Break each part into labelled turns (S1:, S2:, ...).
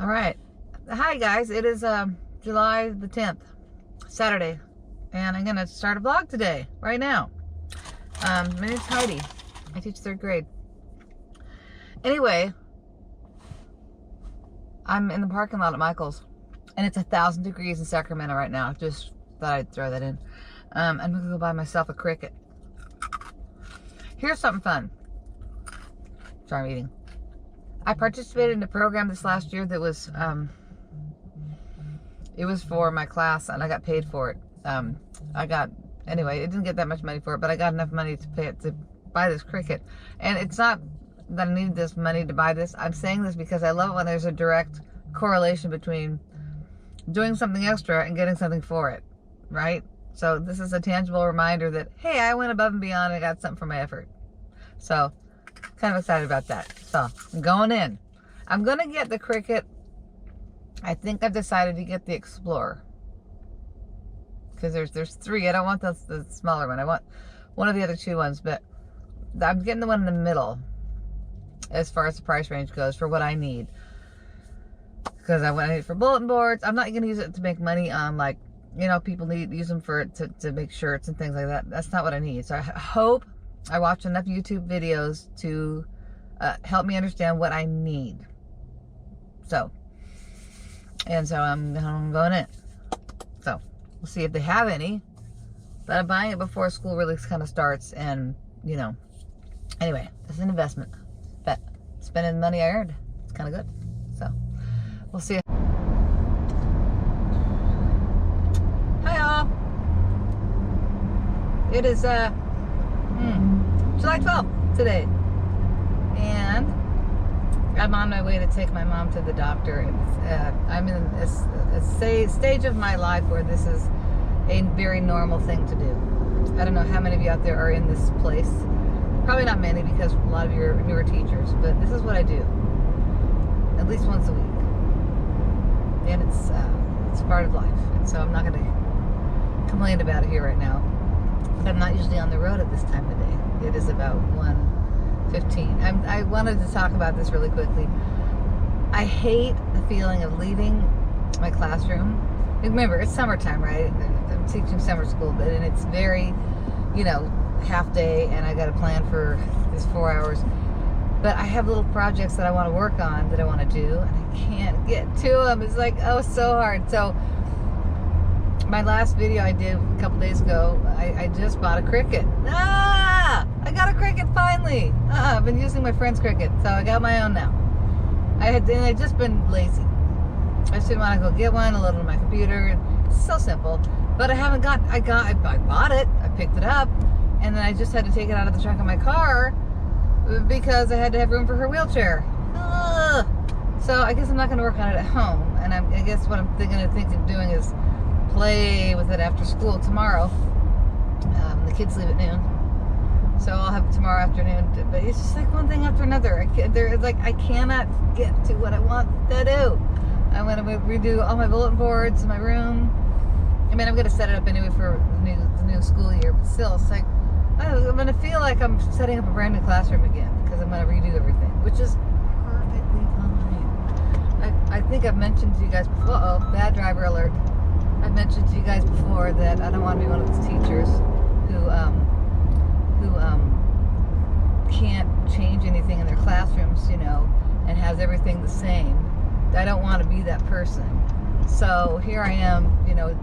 S1: All right. Hi, guys. It is July the 10th, Saturday, and I'm going to start a vlog today, right now. My name's Heidi. I teach 3rd grade. Anyway, I'm in the parking lot at Michael's, and it's 1,000 degrees in Sacramento right now. Just thought I'd throw that in. I'm going to go buy myself a Cricuit. Here's something fun. Sorry, I'm eating. I participated in a program this last year that was, it was for my class, and I got paid for it. Anyway, it didn't get that much money for it, but I got enough money to pay it to buy this Cricuit. And it's not that I needed this money to buy this. I'm saying this because I love it when there's a direct correlation between doing something extra and getting something for it, right? So this is a tangible reminder that, hey, I went above and beyond and I got something for my effort. So, kind of excited about that. So, I'm going in. I'm going to get the Cricuit. I think I've decided to get the Explorer. Because there's 3. I don't want the smaller one. I want one of the other 2 ones. But I'm getting the one in the middle as far as the price range goes for what I need. Because I want it for bulletin boards. I'm not going to use it to make money on, like, you know, people use them for to make shirts and things like that. That's not what I need. So I hope I watch enough YouTube videos to help me understand what I need. So I'm going in. So we'll see if they have any. But I'm buying it before school really kind of starts, and you know. Anyway, it's an investment. But spending the money I earned, it's kind of good. So we'll see. Hi all. It is July 12th today, and I'm on my way to take my mom to the doctor. I'm in a stage of my life where this is a very normal thing to do. I don't know how many of you out there are in this place. Probably not many, because a lot of you are newer teachers, but this is what I do at least once a week, and it's part of life. And so I'm not going to complain about it here right now. But I'm not usually on the road at this time of day. It is about 1:15. I wanted to talk about this really quickly. I hate the feeling of leaving my classroom. Remember, it's summertime, right? I'm teaching summer school, and it's very, you know, half day, and I got a plan for this 4 hours. But I have little projects that I want to work on, that I want to do, and I can't get to them. It's like, oh, so hard. So my last video I did a couple days ago, I just bought a Cricuit. I got a Cricuit finally. I've been using my friend's Cricuit, so I got my own now. I'd just been lazy. I just didn't want to go get one, load it on my computer. It's so simple. But I bought it, I picked it up, and then I just had to take it out of the trunk of my car because I had to have room for her wheelchair. So I guess I'm not going to work on it at home. And I guess what I'm thinking of doing is play with it after school tomorrow. The kids leave at noon, so I'll have it tomorrow afternoon. But it's just like one thing after another. I cannot get to what I want to do. I'm going to redo all my bulletin boards in my room. I mean, I'm going to set it up anyway for the new school year, but still, it's like I'm going to feel like I'm setting up a brand new classroom again, because I'm going to redo everything, which is perfectly fine. I think I've mentioned to you guys before. Bad driver alert. I've mentioned to you guys before that I don't want to be one of those teachers who can't change anything in their classrooms, you know, and has everything the same. I don't want to be that person. So here I am, you know,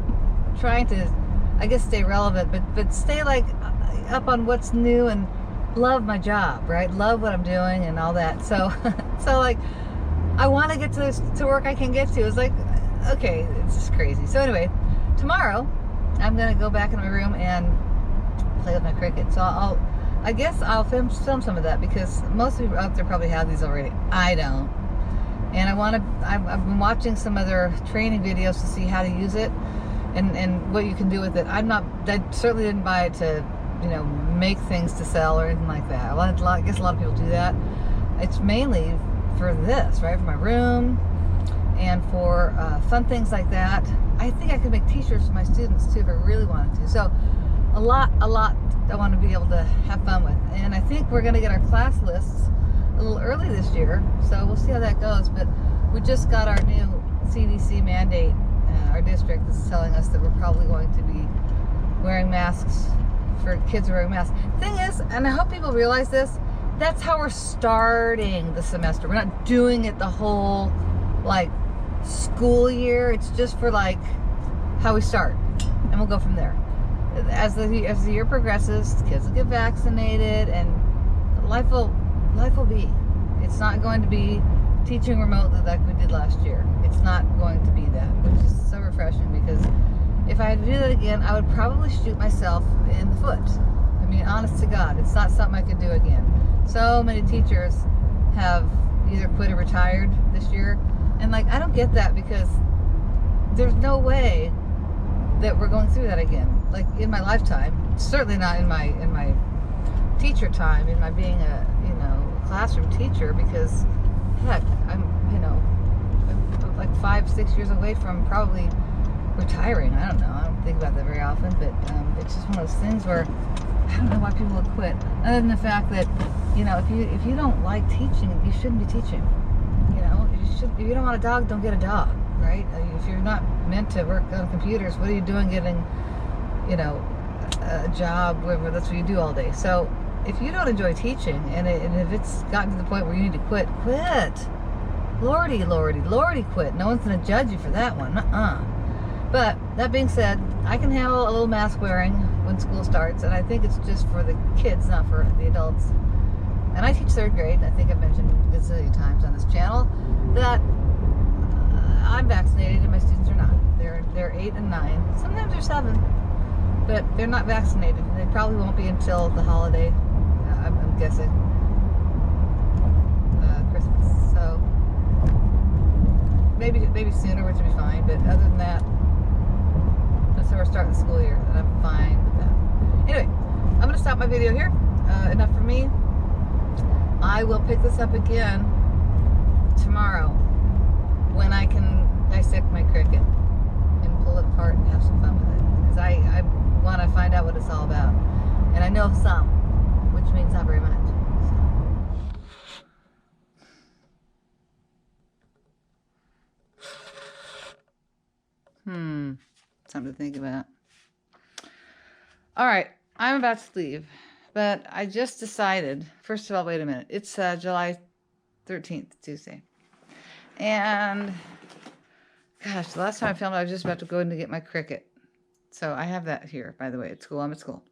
S1: trying to, I guess, stay relevant, but stay like up on what's new and love my job, right? Love what I'm doing and all that. So like, I want to get to work I can get to. It's like, okay, it's just crazy. So anyway, tomorrow I'm gonna go back in my room and play with my Cricuit. So I guess I'll film some of that, because most of you out there probably have these already. I don't. And I've been watching some other training videos to see how to use it and what you can do with it. I certainly didn't buy it to, you know, make things to sell or anything like that. I guess a lot of people do that. It's mainly for this, right? For my room and for fun things like that. I think I could make t-shirts for my students too if I really wanted to. So a lot I want to be able to have fun with. And I think we're going to get our class lists a little early this year, so we'll see how that goes. But We just got our new CDC mandate. Our district is telling us that we're probably going to be wearing masks, for kids wearing masks. Thing is, and I hope people realize this, that's how we're starting the semester. We're not doing it the whole like school year. It's just for like how we start, and we'll go from there. As the year progresses, kids will get vaccinated, and life will be. It's not going to be teaching remotely like we did last year. It's not going to be that, which is so refreshing, because if I had to do that again, I would probably shoot myself in the foot. I mean, honest to God, it's not something I could do again. So many teachers have either quit or retired this year, and like, I don't get that, because there's no way that we're going through that again. Like in my lifetime, certainly not in my teacher time, in my being a classroom teacher, because heck, I'm like 5-6 years away from probably retiring. I don't know. I don't think about that very often, but it's just one of those things where I don't know why people would quit, other than the fact that if you don't like teaching, you shouldn't be teaching. If you don't want a dog, don't get a dog, right? If you're not meant to work on computers, what are you doing getting a job where that's what you do all day? So if you don't enjoy teaching, and if it's gotten to the point where you need to quit. Lordy, quit. No one's going to judge you for that one. But that being said, I can handle a little mask wearing when school starts, and I think it's just for the kids, not for the adults. And I teach 3rd grade, and I think I've mentioned a gazillion times on this channel that I'm vaccinated and my students are not. They're 8 and 9. Sometimes they're 7, but they're not vaccinated, and they probably won't be until the holiday. I'm guessing Christmas. So maybe sooner, which would be fine. But other than that, that's how we're starting the school year, and I'm fine with that. Anyway, I'm going to stop my video here. Enough for me. I will pick this up again tomorrow when I can dissect my Cricuit and pull it apart and have some fun with it, because I want to find out what it's all about, and I know some, which means not very much. Something to think about. All right, I'm about to leave, but I just decided, first of all, wait a minute. It's July 13th, Tuesday. And, gosh, the last time I filmed, I was just about to go in to get my Cricuit. So I have that here, by the way, at school. I'm at school.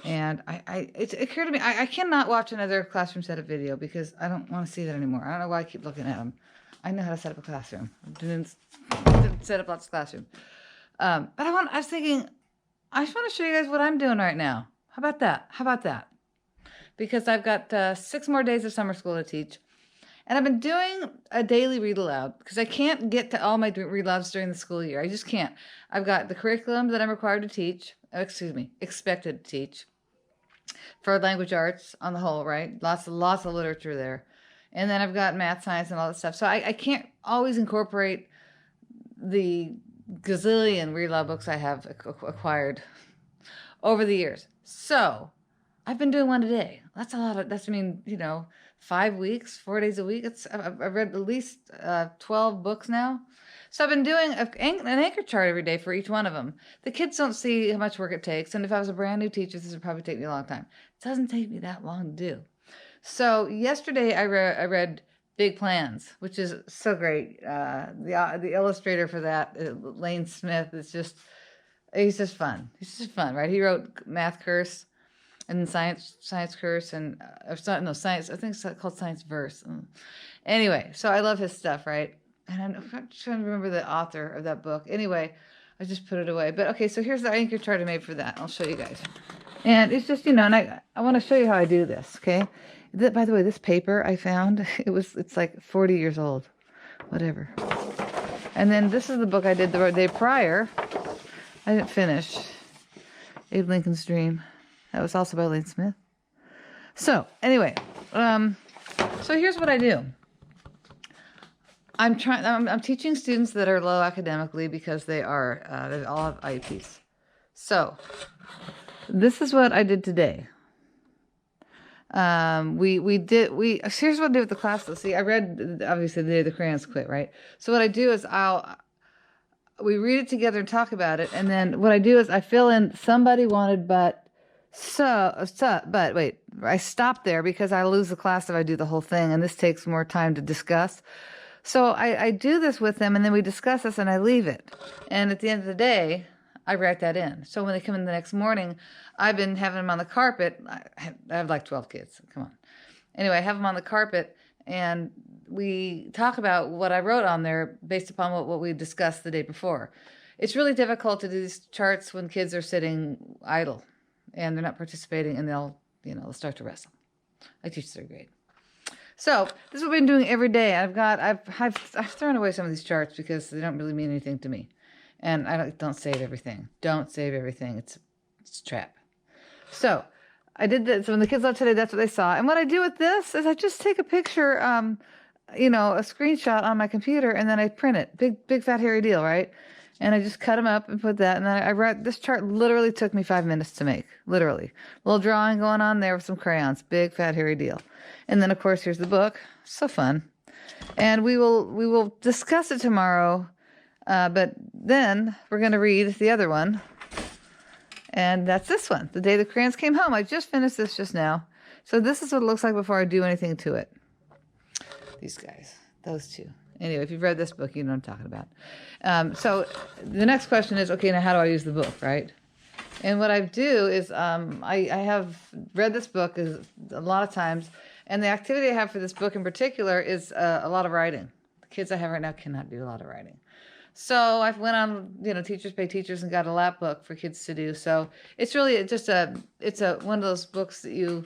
S1: And it occurred to me, I cannot watch another classroom setup video, because I don't want to see that anymore. I don't know why I keep looking at them. I know how to set up a classroom. I didn't set up lots of classrooms. But I was thinking, I just want to show you guys what I'm doing right now. How about that? Because I've got 6 more days of summer school to teach. And I've been doing a daily read aloud, because I can't get to all my read alouds during the school year. I just can't. I've got the curriculum that I'm required to teach, expected to teach, for language arts on the whole, right? Lots of literature there. And then I've got math, science, and all that stuff. So I can't always incorporate the gazillion read aloud books I have acquired over the years. So I've been doing one a day. That's a lot of, 5 weeks, 4 days a week. I've read at least 12 books now. So I've been doing an anchor chart every day for each one of them. The kids don't see how much work it takes. And if I was a brand new teacher, this would probably take me a long time. It doesn't take me that long to do. So yesterday I read Big Plans, which is so great. The illustrator for that, Lane Smith, he's just fun. He's just fun, right? He wrote Math Curse and Science Curse, and Science. I think it's called Science Verse. Anyway, so I love his stuff, right? And I'm trying to remember the author of that book. Anyway, I just put it away. But okay, so here's the anchor chart I made for that. I'll show you guys. And it's just, and I want to show you how I do this, okay? By the way, this paper I found, it's like 40 years old. Whatever. And then this is the book I did the day prior. I didn't finish. Abe Lincoln's Dream. That was also by Lane Smith. So, anyway, so here's what I do. I'm teaching students that are low academically, because they all have IEPs. So, this is what I did today. Here's what I do with the class though. See, I read obviously the day the crayons quit, right? So what I do is we read it together and talk about it, and then what I do is I fill in somebody wanted but wait, I stop there because I lose the class if I do the whole thing, and this takes more time to discuss. So I do this with them, and then we discuss this, and I leave it. And at the end of the day, I write that in. So when they come in the next morning, I've been having them on the carpet. I have like 12 kids. Come on. Anyway, I have them on the carpet, and we talk about what I wrote on there based upon what we discussed the day before. It's really difficult to do these charts when kids are sitting idle and they're not participating, and they'll start to wrestle. I teach third grade. So this is what we've been doing every day. I've thrown away some of these charts because they don't really mean anything to me. And I don't save everything. Don't save everything. It's a trap. So I did this. So when the kids left today, that's what they saw. And what I do with this is I just take a picture, a screenshot on my computer, and then I print it. Big fat hairy deal, right? And I just cut them up and put that. And then I write, this chart literally took me 5 minutes to make. Literally. A little drawing going on there with some crayons. Big fat hairy deal. And then, of course, here's the book. So fun. And we will discuss it tomorrow. But then we're going to read the other one. And that's this one. The Day the Crayons Came Home. I just finished this just now. So this is what it looks like before I do anything to it. These guys. Those two. Anyway, if you've read this book, you know what I'm talking about. So the next question is, okay, now how do I use the book, right? And what I do is I have read this book a lot of times. And the activity I have for this book in particular is a lot of writing. The kids I have right now cannot do a lot of writing. So I went on, Teachers Pay Teachers and got a lap book for kids to do. So it's really just one of those books that you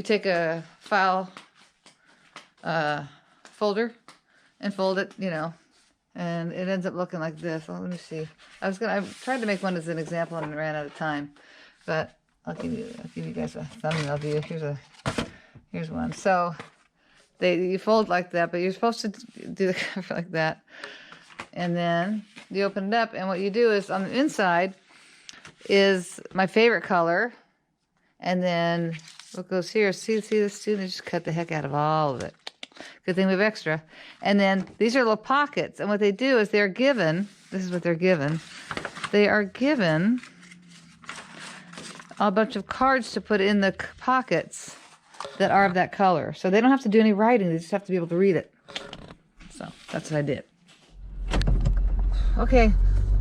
S1: take a file folder and fold it, and it ends up looking like this. Well, let me see. I tried to make one as an example and ran out of time, but I'll give you guys a thumbnail view. Here's one. So you fold like that, but you're supposed to do the cover like that. And then you open it up, and what you do is on the inside is my favorite color. And then what goes here, see the student just cut the heck out of all of it. Good thing we have extra. And then these are little pockets. And what they do is they're given, this is what they're given. They are given a bunch of cards to put in the pockets that are of that color. So they don't have to do any writing. They just have to be able to read it. So that's what I did. Okay,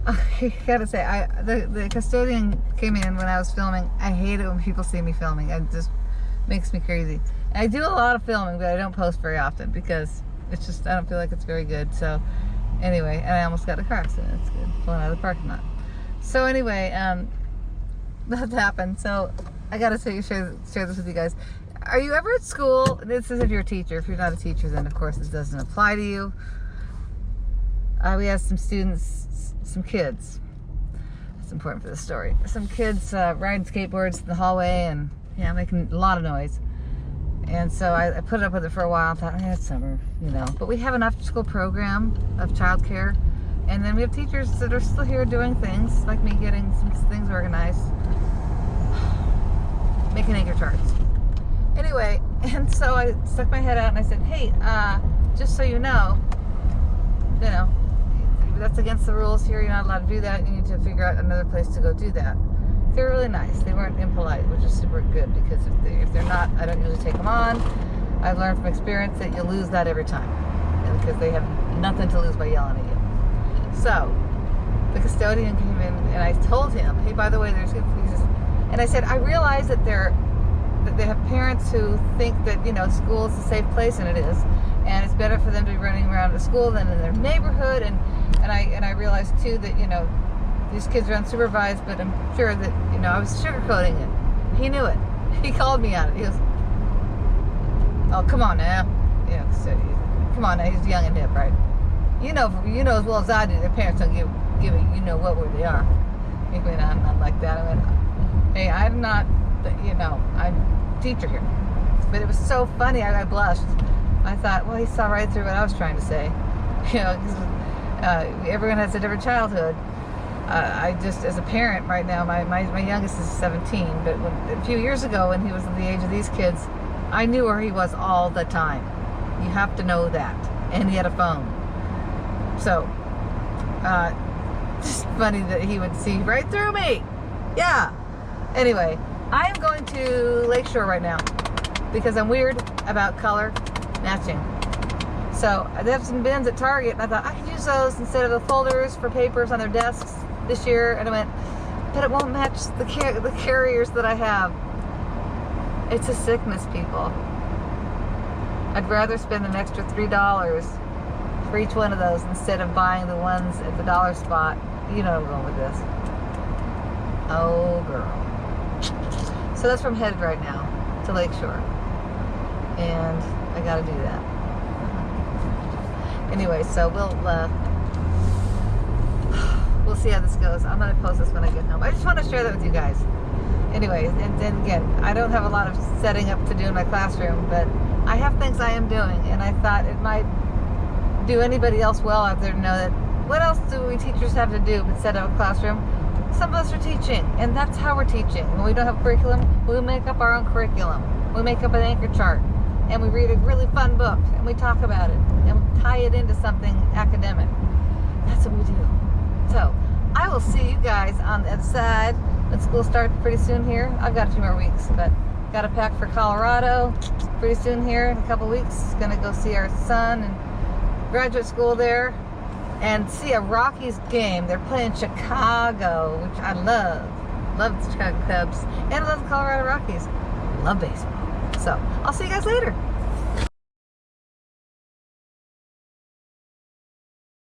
S1: I gotta say, the custodian came in when I was filming. I hate it when people see me filming. It just makes me crazy. I do a lot of filming, but I don't post very often because it's just, I don't feel like it's very good. So anyway, and I almost got a car accident. It's good, pulling out of the parking lot. So anyway, that happened. So I gotta share this with you guys. Are you ever at school? This is if you're a teacher. If you're not a teacher, then of course this doesn't apply to you. We had some students, some kids. That's important for the story. Some kids riding skateboards in the hallway and making a lot of noise. And so I put up with it for a while. I thought, it's summer, But we have an after-school program of childcare, and then we have teachers that are still here doing things like me, getting some things organized, making anchor charts. Anyway, and so I stuck my head out and I said, hey, just so you know, that's against the rules here. You're not allowed to do that. You need to figure out another place to go do that. They were really nice. They weren't impolite, which is super good because if they're not, I don't usually take them on. I've learned from experience that you lose that every time because they have nothing to lose by yelling at you. So the custodian came in and I told him, hey, by the way, there's good pieces. And I said, I realize that they have parents who think that, school is a safe place, and it is. And it's better for them to be running around the school than in their neighborhood. And I realized too that, these kids are unsupervised, but I'm sure that, I was sugarcoating it. He knew it. He called me on it. He goes, oh, come on now. Come on now, he's young and hip, right? You know as well as I do, their parents don't give it, what where they are. He went on not like that. I went, hey, I'm not, I'm a teacher here. But it was so funny, I blushed. I thought, well, he saw right through what I was trying to say. Everyone has a different childhood. I just, as a parent right now, my youngest is 17, but a few years ago when he was the age of these kids, I knew where he was all the time. You have to know that. And he had a phone. So, just funny that he would see right through me. Yeah. Anyway, I am going to Lakeshore right now because I'm weird about color matching. So they have some bins at Target, and I thought I could use those instead of the folders for papers on their desks this year. And I went, but it won't match the carriers that I have. It's a sickness, people. I'd rather spend an extra $3 for each one of those instead of buying the ones at the dollar spot. You know where I'm going with this. Oh, girl. So that's where I'm headed right now, to Lakeshore. And I gotta do that. Anyway, so we'll see how this goes. I'm gonna post this when I get home. I just want to share that with you guys. Anyway, and then again, I don't have a lot of setting up to do in my classroom, but I have things I am doing, and I thought it might do anybody else well out there to know that what else do we teachers have to do but set up a classroom? Some of us are teaching, and that's how we're teaching. When we don't have a curriculum, we make up our own curriculum. We make up an anchor chart, and we read a really fun book, and we talk about it, and we tie it into something academic. That's what we do. So, I will see you guys on the other side when school starts pretty soon here. I've got a few more weeks, but got to pack for Colorado pretty soon here in a couple weeks. Gonna go see our son and graduate school there and see a Rockies game. They're playing Chicago, which I love. Love the Chicago Cubs and I love the Colorado Rockies. Love baseball. So I'll see you guys later.